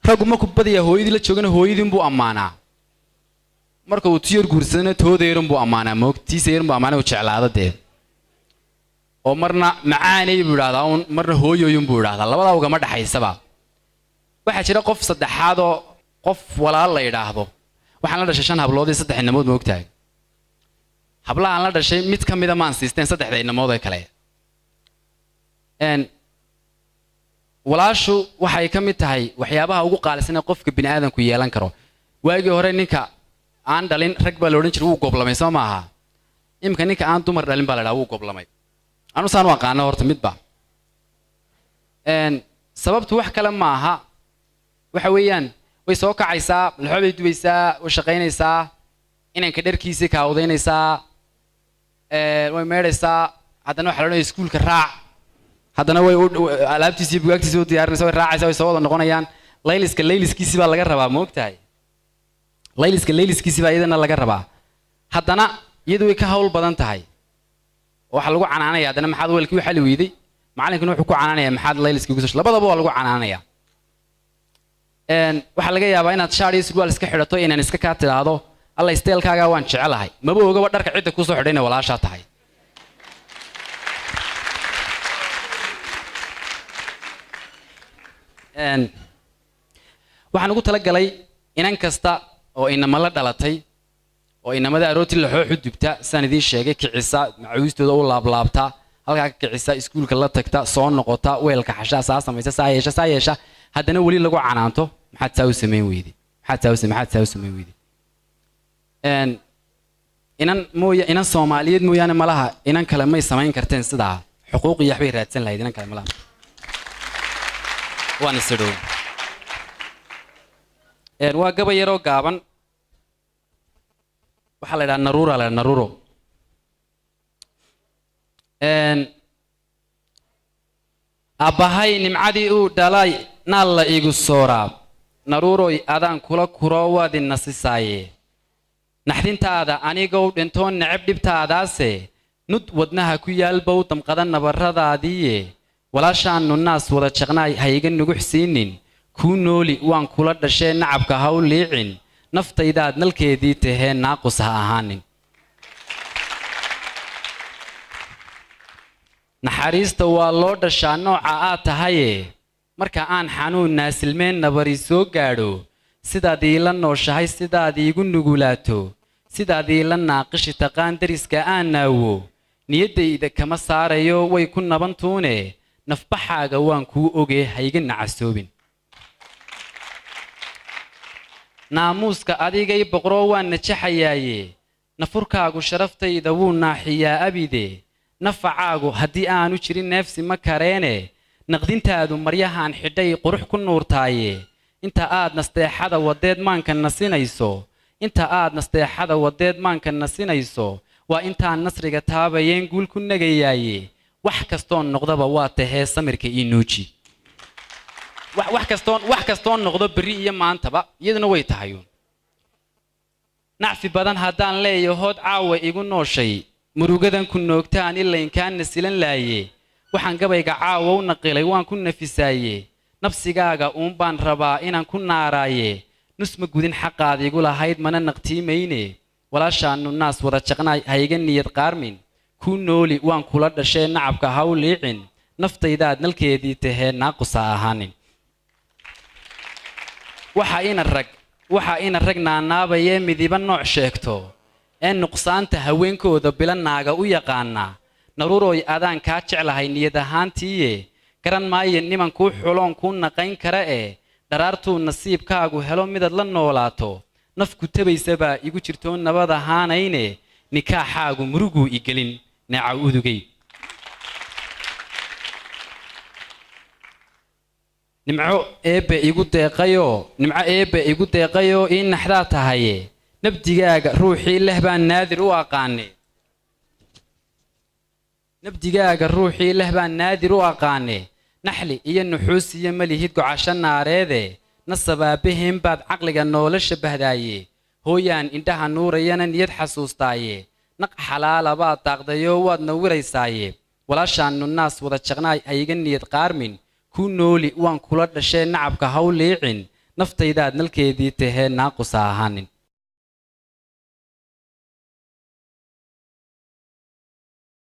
raggu ma ku badiya hooyadii la joogana hooyadiin buu ammaanaa marka uu tiyar guursadana toodeerin buu ammaanaa moogtiiseerin buu ammaanaa uu jeclaado dee oo marna macaanay buu yiraahdaa marna hooyooyin buu yiraahdaa labada uga ma dhaxaysaba waxa jira qof saddexaad oo qof walaal la yiraahdo waxaan la dhashay 5 hablood iyo 3 inamood moogtahay hablahan la dhashay mid kamida maan siisteen 3 inamood ee kale walaashu waxay ka mid tahay waxyaabaha ugu qaalisan ee qofka bini'aadanku yeelan karo waagii hore ninka aan dhalin rag baa la oran jiray wuu goblamay soo maaha imka ninka aan dumar dhalin baa la dhahaa wuu goblamay anu saan aqaano horta midba sababtu wax kale ma aha waxa weeyaan way soo kacaysaa laxoobay dubaysaa oo shaqaynaysaa inanka dharkiisa ka awdeynaysaa way meedhaysaa haddana waxa la odhanayaa iskuulka raac haddana way alaabtiisii bugaagtiisii u diyaarinaysaa way raacaysaa way soo wada noqonayaan layliskiisii baa laga rabaa ma ogtahay layliskiisii baa iyadana laga rabaa haddana iyadu way ka hawl badan tahay waxa lagu canaanayaa haddana maxaad weelkii waxa la weyday macallinkuna wuxuu ku canaanayaa maxaad layliskii ugu soo labadaba waa lagu canaanayaa waxa laga yaabaa inaad shaar iyo surwaal iska xidhato inaan iska ka tiraado alla isteelkaaga waan jecelahay maba ogaba dharka cidda ku soo xidhayna walaasha tahay waxaan ugu tala galay inan kasta oo inama la dhalatay oo inamada arooti la xoox u dubta saan idin sheegay kicisa macuustooda u laablaabta halka kicisa iskuulka la tagta soo noqota weelka xashaa saa samaysa saa yeesha haddana wali lagu canaanto maxaad saa u sameyn weydi maxaad saa u sameyn weydi inan Soomaaliyeed mooyaane malaha inan kale may samayn karteen sidaa xuquuq iyo waxbay raadsan lahayd inan kale malaha waan isdhow waa gaba yaroo gaaban waxa la yiraahdaa naruro abahay nimcadii uu dhalay naal la igu sooraab naruroy adaan kula kuro waadi nasisaaye naxdintaada anigoo dhintoon necab dhibtaadaase nud wadnaha ku yaalbow damqada nabarradaadiiye walaashaannu naas wada jaqnaay hayga nuguxsiinin kuu nooli waan kula dhashee nacabka ha u liicin naftaydaad nalkeedii tahee naaqus ha ahaanin naxariista waa loo dhashaa nooca aad tahaye marka aan xanuun naasilmeen nabari soo gaadho sidaad iila nooshahay sidaad iigu nugulaato sidaad iila naaqishi taqaan dariska aan naawo niyaddayda kama saarayo way ku nabantuune nafbaxaaga waan kuu ogee hayga nacasoobin naamuuska adigay boqoroo waan najaxayaaye nafurkaagu sharaftayda wuu naaxiyaa abide nafacaagu haddii aanu jirin neefsi ma kareene naqdintaadu maryahaan xidhay qurux ku nuurtaaye inta aad nasteexada wadeed maanka nasinayso waa intaan nasriga taabayeen guul ku nagayaaye wax kastoon noqdaba waa tahee samirka ii nuuji wax kastoon noqdo berri iyo maantaba iyaduna way tahay nacfi badan haddaan leeyahood caawa igu nooshay murugadan ku noogtaan ilaynkaan nasilan laaye waxaan gabayga caawa u naqilay waan ku nafisaaye nafsigaaga baan rabaa inaan ku naaraaye nusma gudin xaqaad igu lahayd mana naqtiimayne walaashaannu naas wada jaqnaay hayga niyad qaarmin kuu nooli waan kula dhashee nacabka ha u liicin naftaydaad nalkeedii tahee naaqus ha ahaanin waxa ina rag naanaabayee midiba nooc sheegto ee nuqsaanta haweenkooda bila naaga u yaqaanaa naruroy adaan kaa jeclahay niyad ahaantiiye garan maayo niman kuu xuloon kuu naqayn kara ee dharaartuu nasiibkaagu helo midad la noolaato nafku tabaysabaa igu jirtoo nabad ahaanayne nikaaxaagu muruguu igelin neecaw udugay nimco eebbe igu deeqayoo ii naxdaa tahaye nabdigaaga ruuxii leh baan naadir u aqaane naxli iyo nuxuus iyo malihid gocasho naareede nasabaabaheen baad caqliga noola shabahdaaye hooyaan indhaha nuurayana niyad xasuustaaye naq xalaala baad daaqdayoo waad nawiraysaaye walaashaannu naas wada jaqnaay hayga niyad qaarmin kuu nooli waan kula dhashee nacabka ha u liicin naftaydaad nalkeedii tahee naaqusa ahaanin